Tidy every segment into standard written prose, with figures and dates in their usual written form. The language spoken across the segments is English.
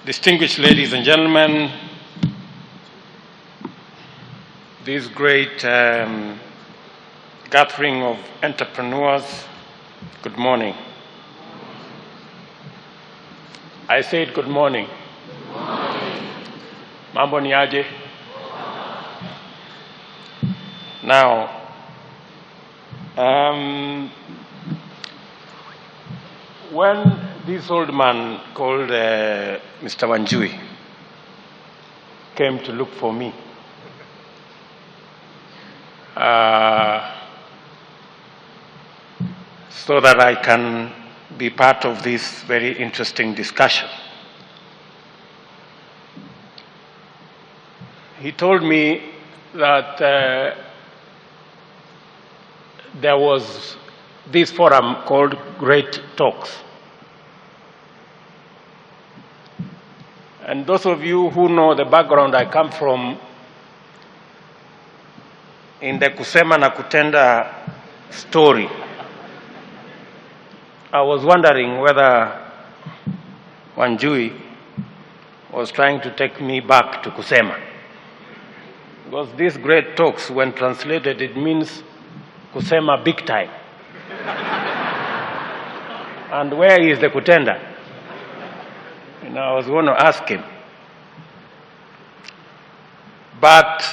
Distinguished ladies and gentlemen, this great gathering of entrepreneurs, good morning. I said good morning. Mambo ni aje? Now, when this old man called Mr. Wanjui came to look for me, so that I can be part of this very interesting discussion, he told me that there was this forum called Great Talks. And those of you who know the background I come from, in the Kusema na Kutenda story, I was wondering whether Wanjui was trying to take me back to Kusema. Because these great talks, when translated, it means Kusema big time. And where is the Kutenda? And I was going to ask him. But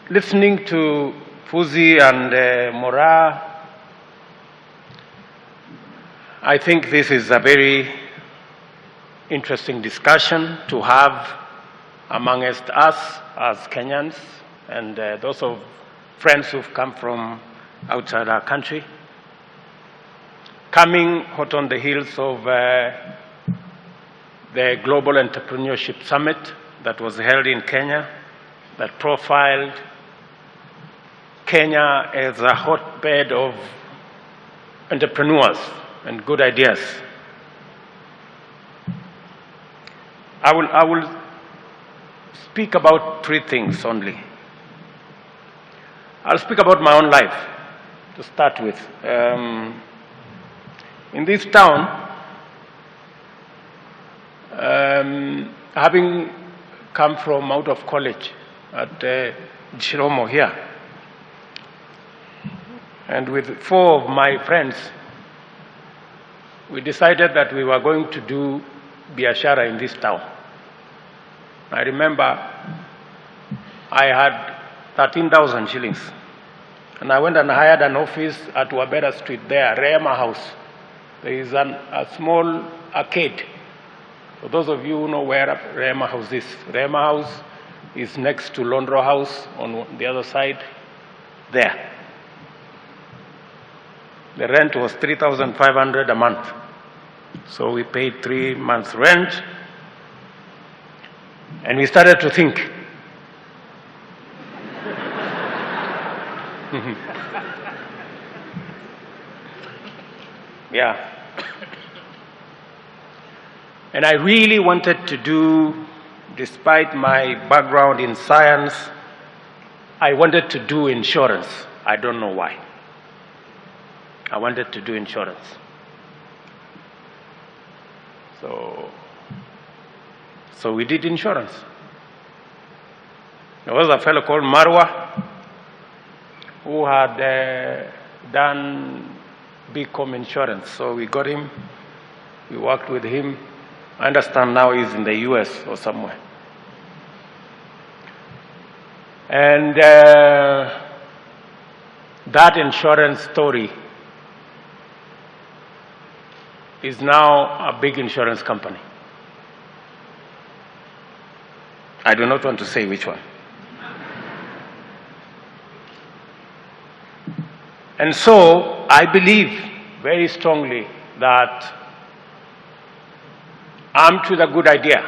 listening to Fuzi and Mora, I think this is a very interesting discussion to have amongst us as Kenyans and those of friends who've come from outside our country, coming hot on the heels of the Global Entrepreneurship Summit that was held in Kenya, that profiled Kenya as a hotbed of entrepreneurs and good ideas. I will speak about three things only. I'll speak about my own life to start with. In this town, having come from out of college at Chiromo here, and with four of my friends, we decided that we were going to do biashara in this town. I remember I had 13,000 shillings, and I went and hired an office at Wabera Street there, Rehema House. There is a small arcade. For those of you who know where Rehema House is, Rehema House is next to Londro House on the other side there. The rent was 3,500 a month. So we paid 3 months rent, and we started to think. Yeah. And I really wanted to do, despite my background in science, I wanted to do insurance. I don't know why. I wanted to do insurance. So we did insurance. There was a fellow called Marwa who had done BCom insurance. So we got him, we worked with him. I understand now he's in the US or somewhere. And that insurance story is now a big insurance company. I do not want to say which one. And so I believe very strongly that armed with a good idea,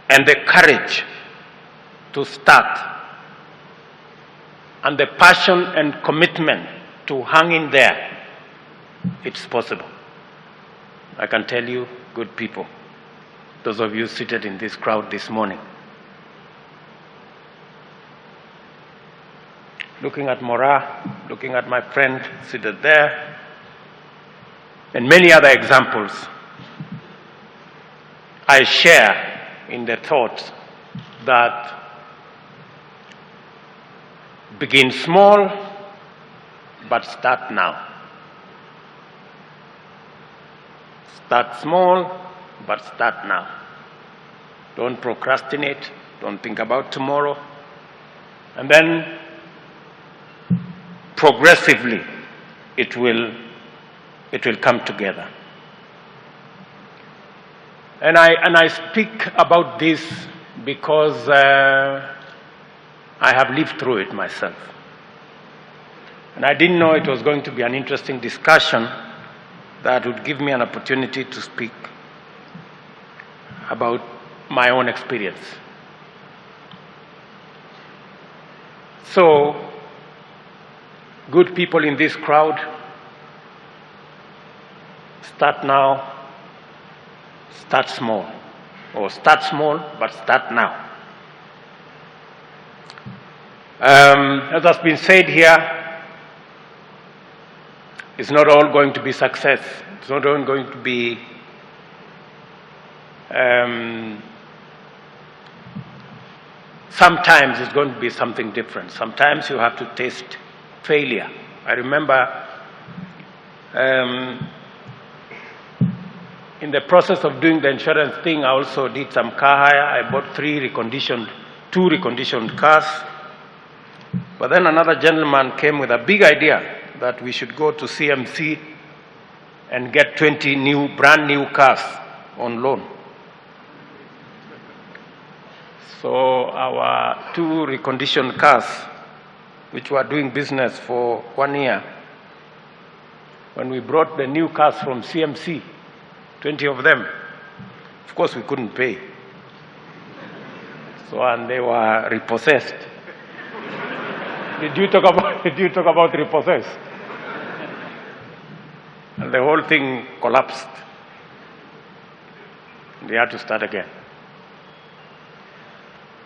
and the courage to start, and the passion and commitment to hang in there, it's possible. I can tell you, good people, those of you seated in this crowd this morning, looking at Mora, looking at my friend seated there, and many other examples, I share in the thought that begin small, but start now. Start small, but start now. Don't procrastinate. Don't think about tomorrow. And then progressively it will come together. And I speak about this because I have lived through it myself. And I didn't know it was going to be an interesting discussion that would give me an opportunity to speak about my own experience. So, good people in this crowd, start now, start small. Or start small, but start now. As has been said here, it's not all going to be success. It's not all going to be sometimes it's going to be something different. Sometimes you have to taste failure. I remember in the process of doing the insurance thing, I also did some car hire. I bought two reconditioned cars. But then another gentleman came with a big idea that we should go to CMC and get 20 brand new cars on loan. So our two reconditioned cars, which were doing business for 1 year, when we brought the new cars from CMC, 20 of them, of course we couldn't pay. So, and they were repossessed. Did you talk about repossessed? And the whole thing collapsed. They had to start again.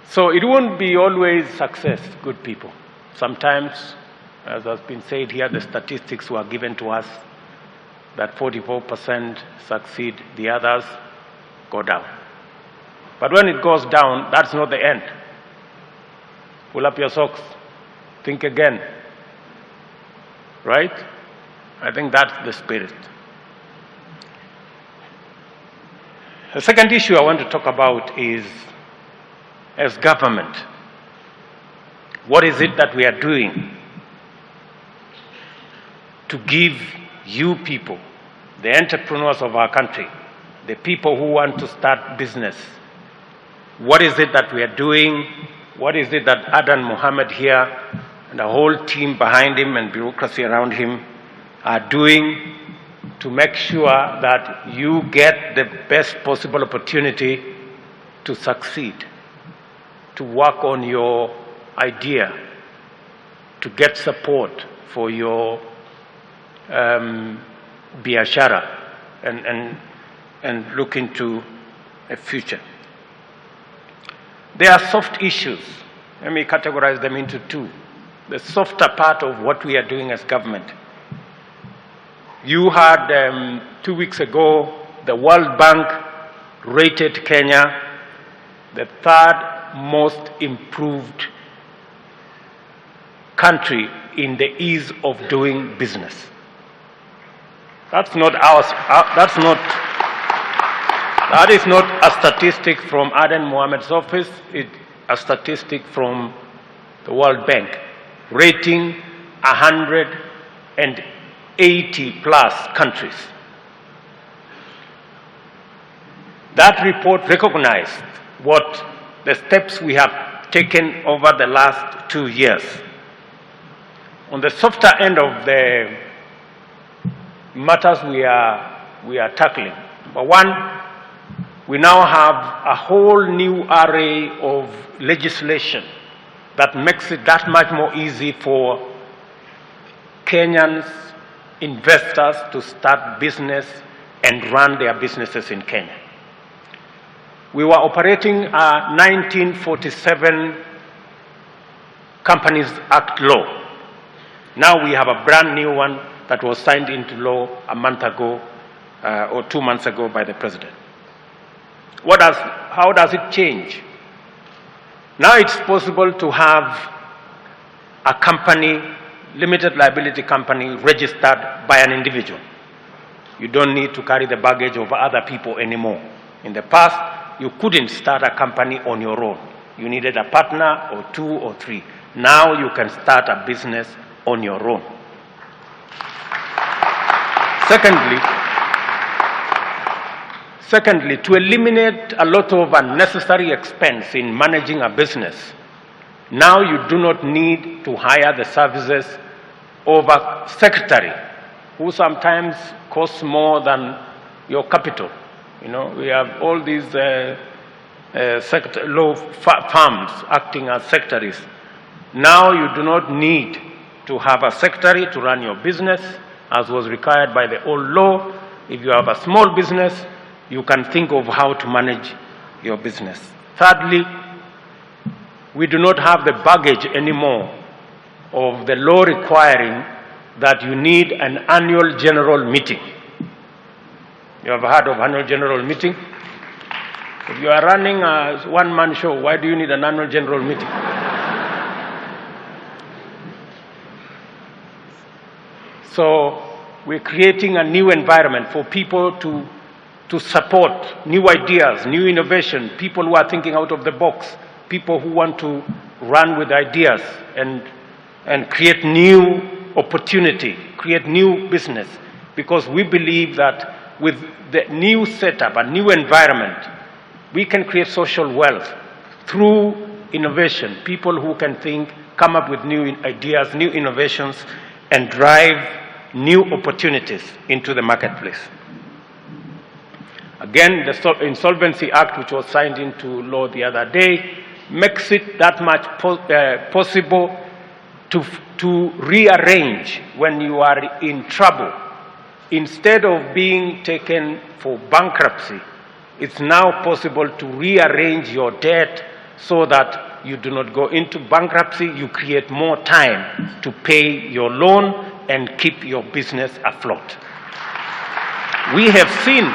So it won't be always success, good people. Sometimes, as has been said here, the statistics were given to us that 44% succeed, the others go down. But when it goes down, that's not the end. Pull up your socks, think again, right? I think that's the spirit. The second issue I want to talk about is, as government, what is it that we are doing to give you people, the entrepreneurs of our country, the people who want to start business, what is it that we are doing? What is it that Adan Mohammed here and the whole team behind him and bureaucracy around him are doing to make sure that you get the best possible opportunity to succeed, to work on your idea, to get support for your biashara and look into a future. There are soft issues. Let me categorize them into two. The softer part of what we are doing as government. You heard 2 weeks ago, the World Bank rated Kenya the third most improved country in the ease of doing business. That's not ours. That is not a statistic from Adan Mohammed's office. It's a statistic from the World Bank, rating 180 plus countries. That report recognized what the steps we have taken over the last 2 years. On the softer end of the matters we are tackling, number one, we now have a whole new array of legislation that makes it that much more easy for Kenyans, investors to start business and run their businesses in Kenya. We were operating a 1947 Companies Act law. Now we have a brand new one that was signed into law a month ago or 2 months ago by the President. How does it change? Now it's possible to have a company, limited liability company, registered by an individual. You don't need to carry the baggage of other people anymore. In the past, you couldn't start a company on your own. You needed a partner or 2 or 3. Now you can start a business on your own. Secondly, to eliminate a lot of unnecessary expense in managing a business, now you do not need to hire the services of a secretary who sometimes costs more than your capital. You know, we have all these law firms acting as secretaries. Now you do not need to have a secretary to run your business, as was required by the old law. If you have a small business, you can think of how to manage your business. Thirdly, we do not have the baggage anymore of the law requiring that you need an annual general meeting. You have heard of annual general meeting? If you are running a one-man show, why do you need an annual general meeting? So we're creating a new environment for people to support new ideas, new innovation, people who are thinking out of the box, people who want to run with ideas and create new opportunity, create new business. Because we believe that with the new setup, a new environment, we can create social wealth through innovation, people who can think, come up with new ideas, new innovations, and drive new opportunities into the marketplace. Again, the Insolvency Act, which was signed into law the other day, makes it that much possible to rearrange when you are in trouble. Instead of being taken for bankruptcy, it's now possible to rearrange your debt so that you do not go into bankruptcy. You create more time to pay your loan and keep your business afloat. We have seen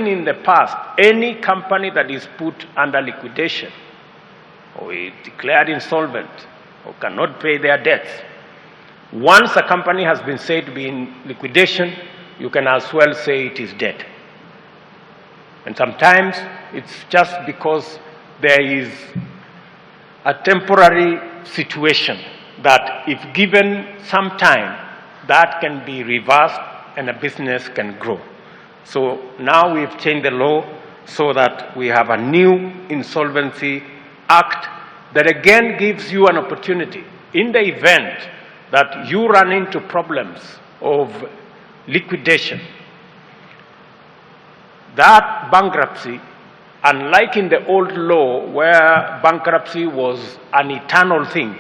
in the past any company that is put under liquidation or is declared insolvent or cannot pay their debts. Once a company has been said to be in liquidation, you can as well say it is dead. And sometimes it's just because there is a temporary situation that if given some time, that can be reversed and a business can grow. So now we've changed the law so that we have a new Insolvency Act that again gives you an opportunity in the event that you run into problems of liquidation. That bankruptcy, unlike in the old law where bankruptcy was an eternal thing,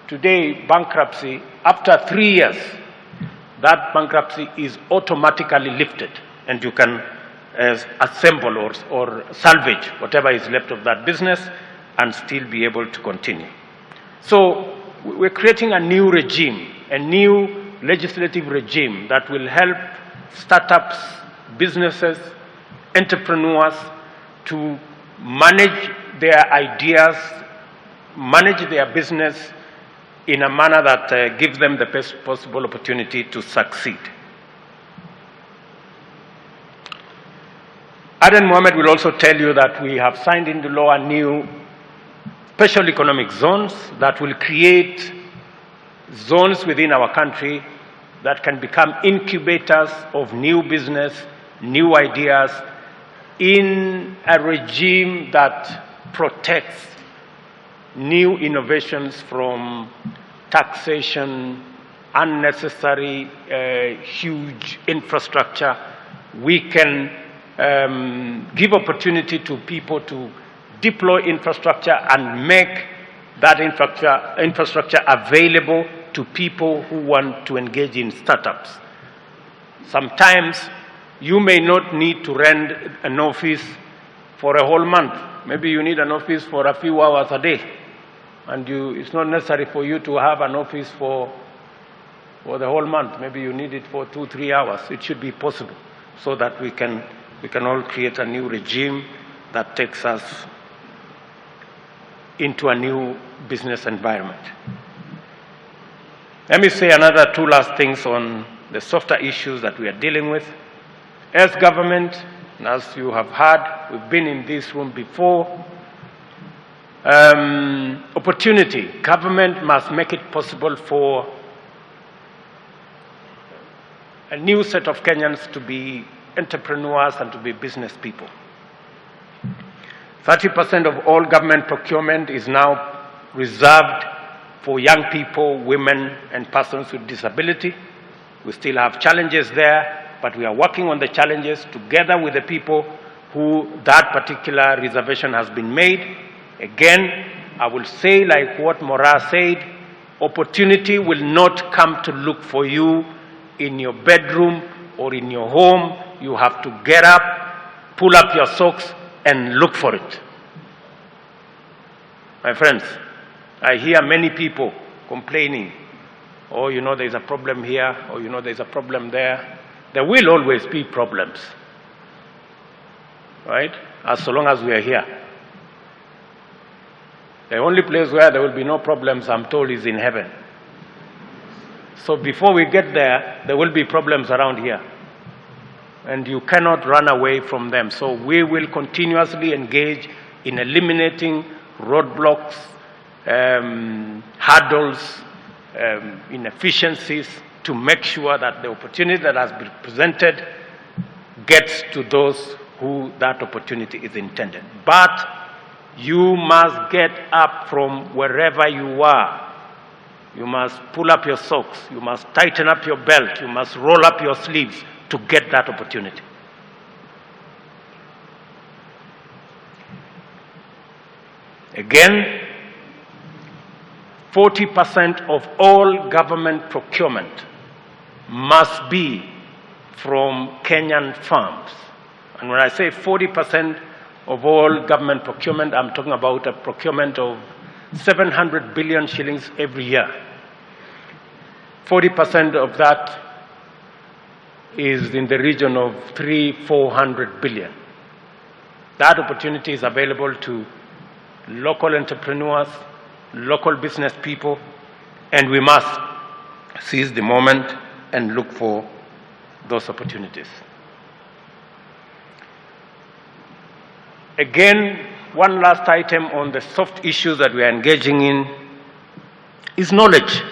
today bankruptcy, after 3 years, that bankruptcy is automatically lifted and you can assemble or salvage whatever is left of that business and still be able to continue. So we're creating a new regime, a new legislative regime that will help startups, businesses, entrepreneurs to manage their ideas, manage their business in a manner that gives them the best possible opportunity to succeed. Aden Mohamed will also tell you that we have signed into law a new special economic zones that will create zones within our country that can become incubators of new business, new ideas, in a regime that protects new innovations from taxation, unnecessary huge infrastructure. We can give opportunity to people to deploy infrastructure and make that infrastructure available to people who want to engage in startups. Sometimes you may not need to rent an office for a whole month. Maybe you need an office for a few hours a day. And it's not necessary for you to have an office for for the whole month. Maybe you need it for 2-3 hours. It should be possible so that we can all create a new regime that takes us into a new business environment. Let me say another 2 last things on the softer issues that we are dealing with. As government, and as you have heard, we've been in this room before, opportunity. Government must make it possible for a new set of Kenyans to be entrepreneurs and to be business people. 30% of all government procurement is now reserved for young people, women, and persons with disability. We still have challenges there, but we are working on the challenges together with the people who that particular reservation has been made. Again, I will say, like what Mora said, opportunity will not come to look for you in your bedroom or in your home. You have to get up, pull up your socks, and look for it. My friends, I hear many people complaining, oh, you know, there's a problem here, or you know, there's a problem there. There will always be problems, right? As long as we are here. The only place where there will be no problems, I'm told, is in heaven. So before we get there, there will be problems around here. And you cannot run away from them. So we will continuously engage in eliminating roadblocks, hurdles, inefficiencies to make sure that the opportunity that has been presented gets to those who that opportunity is intended. But you must get up from wherever you are. You must pull up your socks. You must tighten up your belt. You must roll up your sleeves to get that opportunity. Again, 40% of all government procurement must be from Kenyan farms. And when I say 40% of all government procurement, I'm talking about a procurement of 700 billion shillings every year. 40% of that is in the region of 300-400 billion. That opportunity is available to local entrepreneurs, local business people, and we must seize the moment and look for those opportunities. Again, one last item on the soft issues that we are engaging in is knowledge.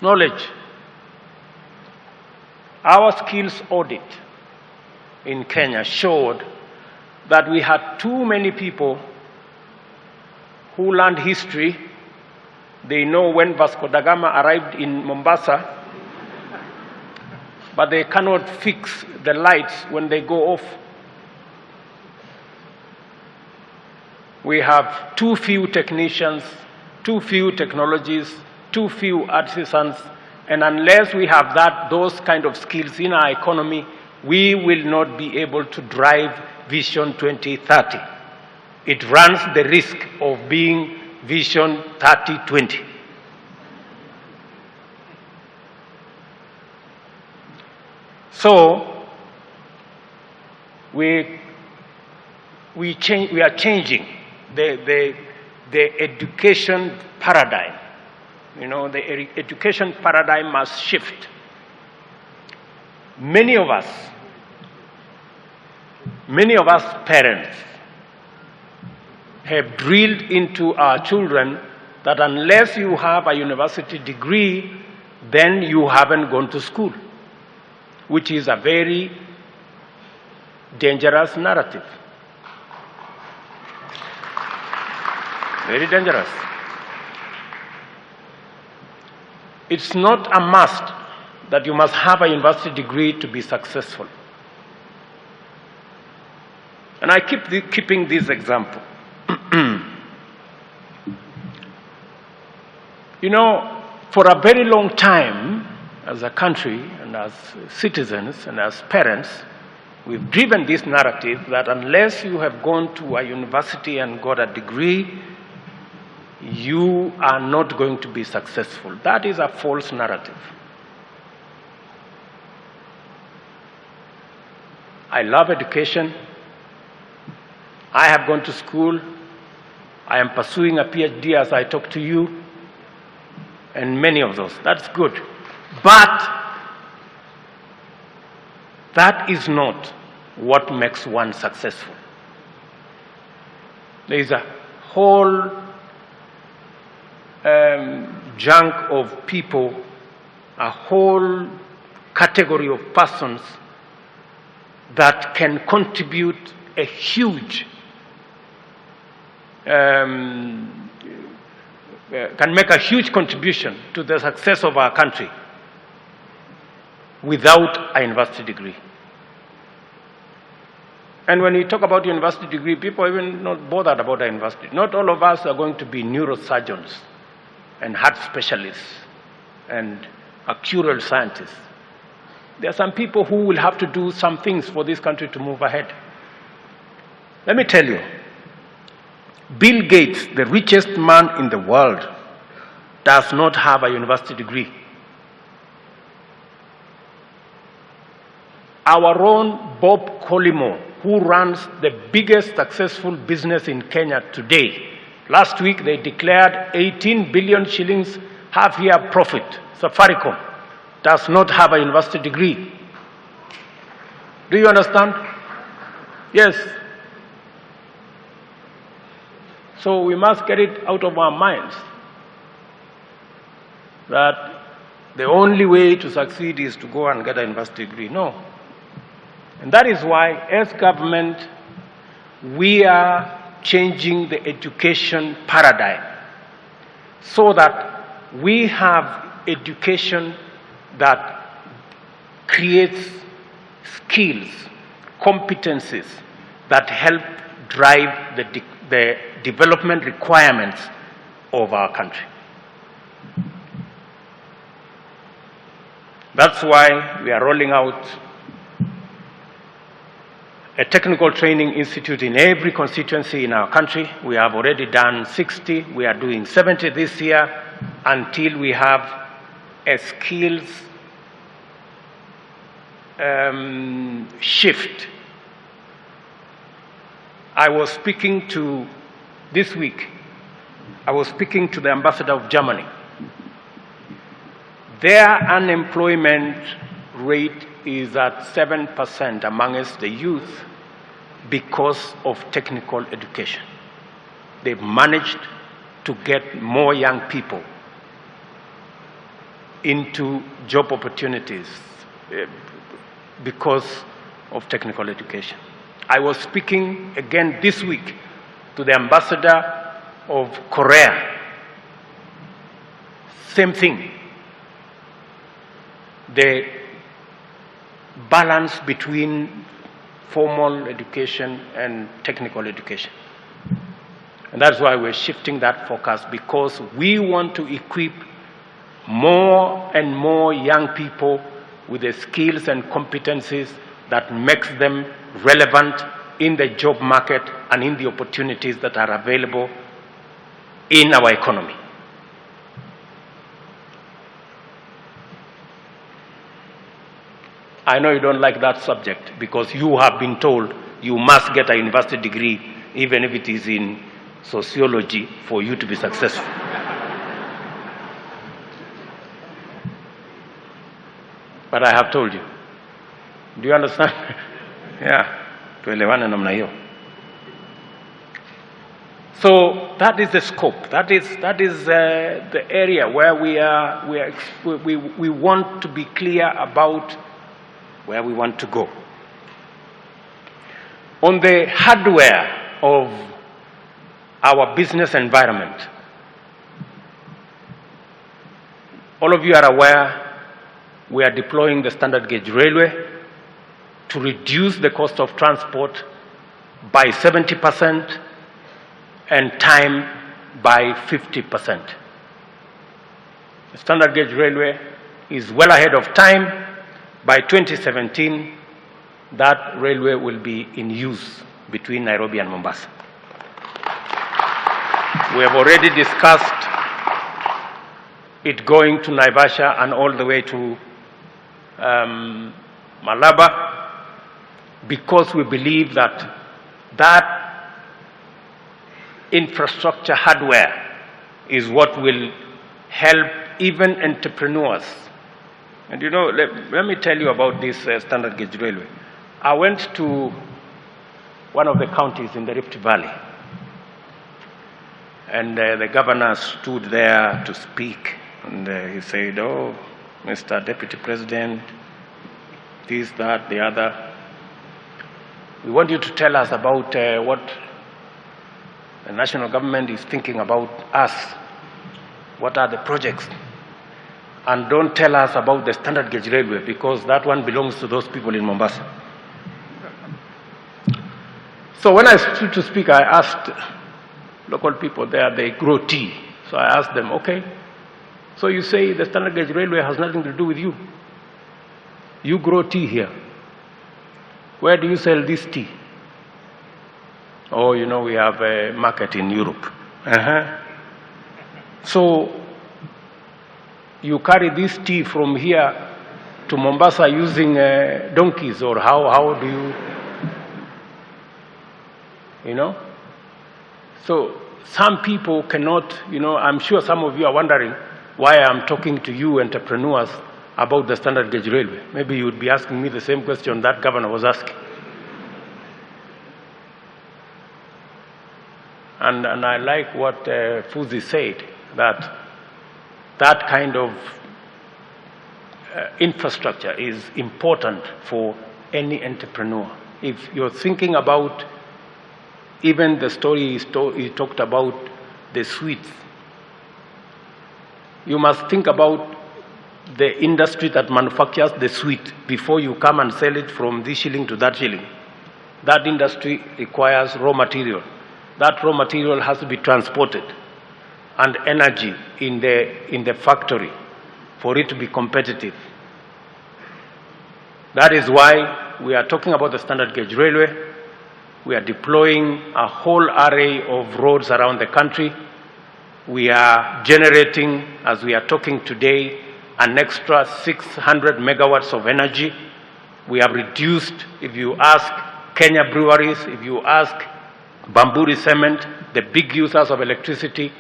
Knowledge. Our skills audit in Kenya showed that we had too many people who learned history. They know when Vasco da Gama arrived in Mombasa, but they cannot fix the lights when they go off. We have too few technicians, too few technologies, too few artisans, and unless we have those kind of skills in our economy, we will not be able to drive Vision 2030. It runs the risk of being Vision 3020. So we are changing the education paradigm. You know, the education paradigm must shift. Many of us parents have drilled into our children that unless you have a university degree, then you haven't gone to school, which is a very dangerous narrative. Very dangerous. It's not a must that you must have a university degree to be successful. And I keep keeping this example. You know, for a very long time, as a country and as citizens and as parents, we've driven this narrative that unless you have gone to a university and got a degree, you are not going to be successful. That is a false narrative. I love education. I have gone to school. I am pursuing a PhD as I talk to you, and many of those. That's good. But that is not what makes one successful. There is a whole junk of people, a whole category of persons that can contribute a huge, can make a huge contribution to the success of our country without a university degree. And when we talk about university degree, people are even not bothered about a university. Not all of us are going to be neurosurgeons and heart specialists and actuarial scientists. There are some people who will have to do some things for this country to move ahead. Let me tell you, Bill Gates, the richest man in the world, does not have a university degree. Our own Bob Collymore, who runs the biggest successful business in Kenya today, last week they declared 18 billion shillings half-year profit. Safaricom does not have a university degree. Do you understand? Yes. So we must get it out of our minds that the only way to succeed is to go and get a university degree. No. And that is why, as government, we are changing the education paradigm so that we have education that creates skills, competencies that help drive the development requirements of our country. That's why we are rolling out a technical training institute in every constituency in our country. We have already done 60. We are doing 70 this year until we have a skills shift. This week, I was speaking to the ambassador of Germany. Their unemployment rate is at 7% amongst the youth because of technical education. They've managed to get more young people into job opportunities because of technical education. I was speaking again this week to the ambassador of Korea. Same thing. The balance between formal education and technical education. And that's why we're shifting that focus, because we want to equip more and more young people with the skills and competencies that makes them relevant in the job market and in the opportunities that are available in our economy. I know you don't like that subject because you have been told you must get a university degree, even if it is in sociology, for you to be successful. But I have told you. Do you understand? Yeah. Tuelewane namna hiyo. So that is the scope. That is the area where we want to be clear about where we want to go. On the hardware of our business environment, all of you are aware we are deploying the standard gauge railway to reduce the cost of transport by 70% and time by 50%. The standard gauge railway is well ahead of time. By 2017, that railway will be in use between Nairobi and Mombasa. We have already discussed it going to Naivasha and all the way to Malaba, because we believe that that infrastructure hardware is what will help even entrepreneurs. And you know, let me tell you about this standard gauge railway. I went to one of the counties in the Rift Valley, and the governor stood there to speak, and he said, "Oh, Mr. Deputy President, this, that, the other. We want you to tell us about what the national government is thinking about us. What are the projects? And don't tell us about the standard gauge railway, because that one belongs to those people in Mombasa." So when I stood to speak, I asked local people there, they grow tea. So I asked them, okay, so you say the standard gauge railway has nothing to do with you. You grow tea here. Where do you sell this tea? Oh, you know, we have a market in Europe. So you carry this tea from here to Mombasa using donkeys, or how do you know? So some people cannot, you know, I'm sure some of you are wondering why I'm talking to you entrepreneurs about the standard gauge railway. Maybe you would be asking me the same question that governor was asking. And I like what Fuzi said, that kind of infrastructure is important for any entrepreneur. If you're thinking about even the story he talked about, the sweets, you must think about the industry that manufactures the sweet before you come and sell it from this shilling to that shilling. That industry requires raw material. That raw material has to be transported, and energy in the factory for it to be competitive. That is why we are talking about the standard gauge railway. We are deploying a whole array of roads around the country. We are generating, as we are talking today, an extra 600 megawatts of energy. We have reduced, if you ask Kenya breweries, if you ask Bamburi Cement, the big users of electricity,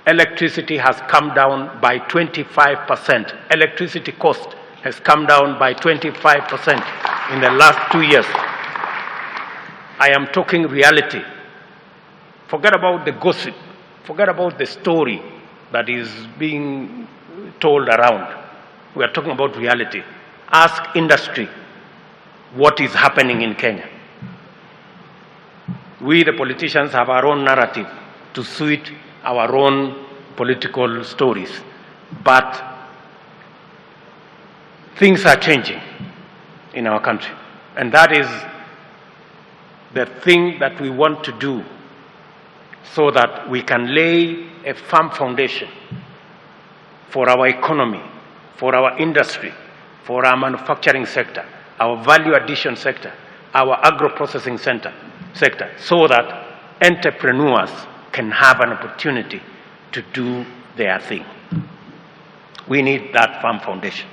electricity has come down by 25%. Electricity cost has come down by 25% in the last 2 years. I am talking reality. Forget about the gossip. Forget about the story that is being told around. We are talking about reality. Ask industry what is happening in Kenya. We, the politicians, have our own narrative to suit our own political stories. But things are changing in our country. And that is the thing that we want to do, so that we can lay a firm foundation for our economy, for our industry, for our manufacturing sector, our value addition sector, our agro-processing sector, so that entrepreneurs can have an opportunity to do their thing. We need that firm foundation.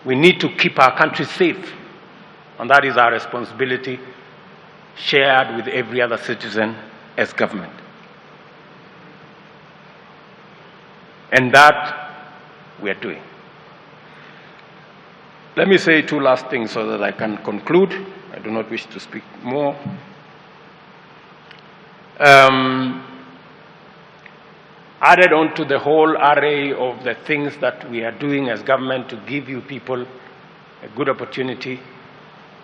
We need to keep our country safe, and that is our responsibility, shared with every other citizen as government. And that we are doing. Let me say two last things so that I can conclude. I do not wish to speak more. Added on to the whole array of the things that we are doing as government to give you people a good opportunity,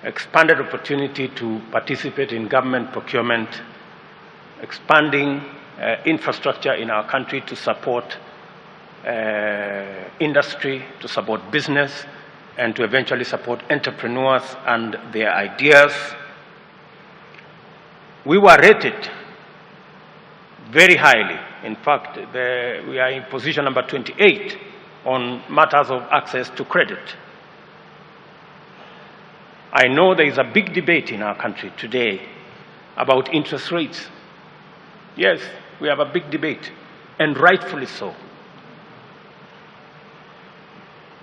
expanded opportunity to participate in government procurement, expanding infrastructure in our country to support industry, to support business, and to eventually support entrepreneurs and their ideas. We were rated very highly. In fact, we are in position number 28 on matters of access to credit. I know there is a big debate in our country today about interest rates. Yes, we have a big debate, and rightfully so.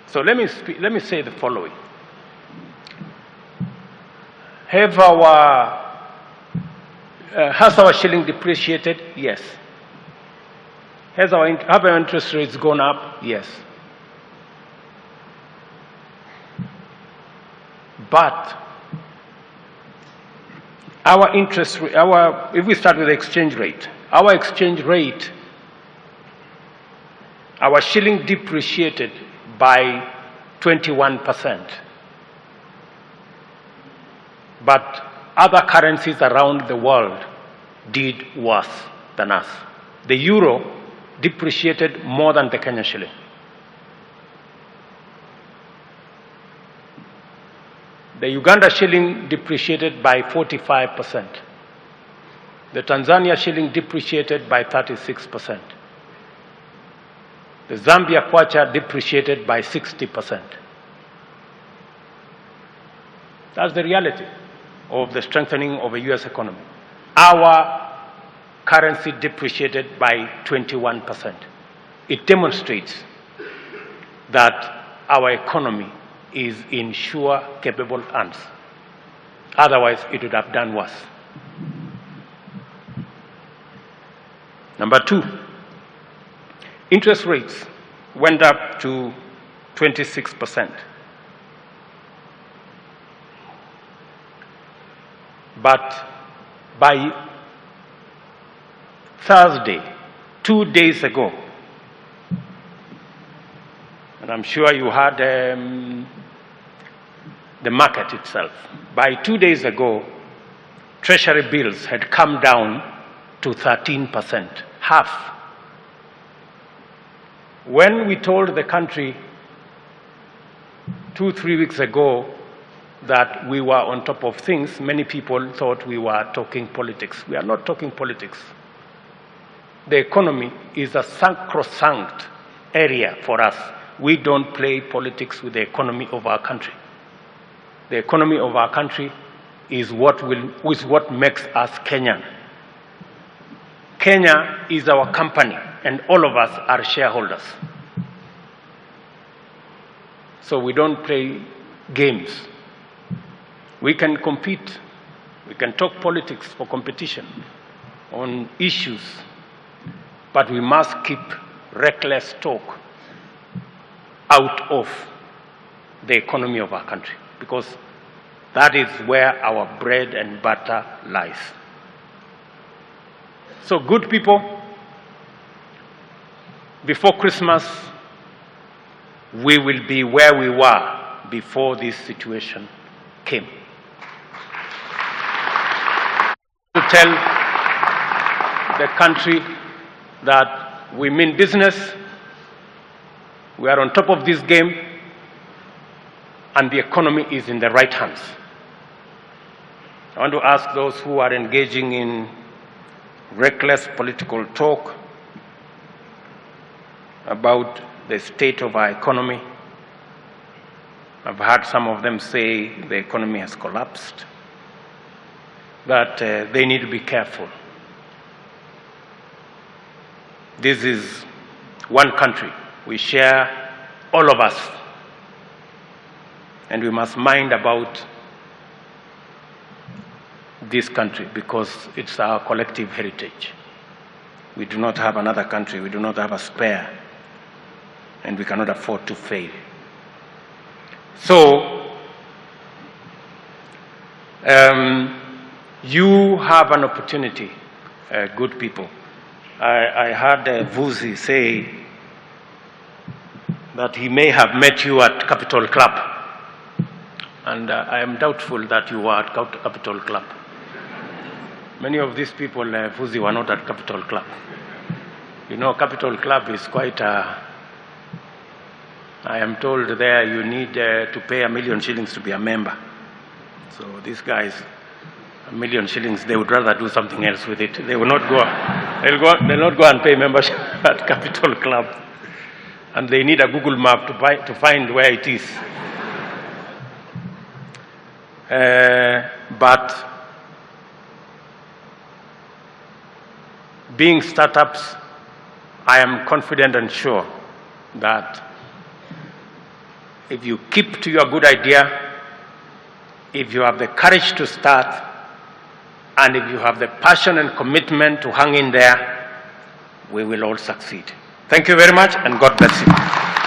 So let me say the following. Has our shilling depreciated? Yes. Have our interest rates gone up? Yes. But if we start with the exchange rate, our shilling depreciated by 21%. But other currencies around the world did worse than us. The euro depreciated more than the Kenyan shilling. The Uganda shilling depreciated by 45%. The Tanzania shilling depreciated by 36%. The Zambia kwacha depreciated by 60%. That's the reality of the strengthening of the US economy. Our currency depreciated by 21%. It demonstrates that our economy is in sure, capable hands. Otherwise, it would have done worse. Number two, interest rates went up to 26%. But by Thursday, 2 days ago, and I'm sure you heard the market itself, by 2 days ago, Treasury bills had come down to 13%, half. When we told the country 2-3 weeks ago that we were on top of things, many people thought we were talking politics. We are not talking politics. The economy is a sacrosanct area for us. We don't play politics with the economy of our country. The economy of our country is what makes us Kenyan. Kenya is our company, and all of us are shareholders. So we don't play games. We can compete. We can talk politics for competition on issues, but we must keep reckless talk out of the economy of our country, because that is where our bread and butter lies. So, good people, before Christmas, we will be where we were before this situation came. To tell the country that we mean business, we are on top of this game, and the economy is in the right hands. I want to ask those who are engaging in reckless political talk about the state of our economy. I've heard some of them say the economy has collapsed, that they need to be careful. This is one country. We share, all of us, and we must mind about this country because it's our collective heritage. We do not have another country. We do not have a spare, and we cannot afford to fail. So, you have an opportunity, good people. I heard Vuzi say that he may have met you at Capitol Club, and I am doubtful that you were at Capitol Club. Many of these people, Vuzi, were not at Capitol Club. You know, Capitol Club is quite a... I am told there you need to pay 1 million shillings to be a member. So these guys, 1 million shillings, they would rather do something else with it. They will not go. They'll not go and pay membership at Capitol Club, and they need a Google map to find where it is. But being startups, I am confident and sure that if you keep to your good idea, if you have the courage to start, and if you have the passion and commitment to hang in there, we will all succeed. Thank you very much, and God bless you.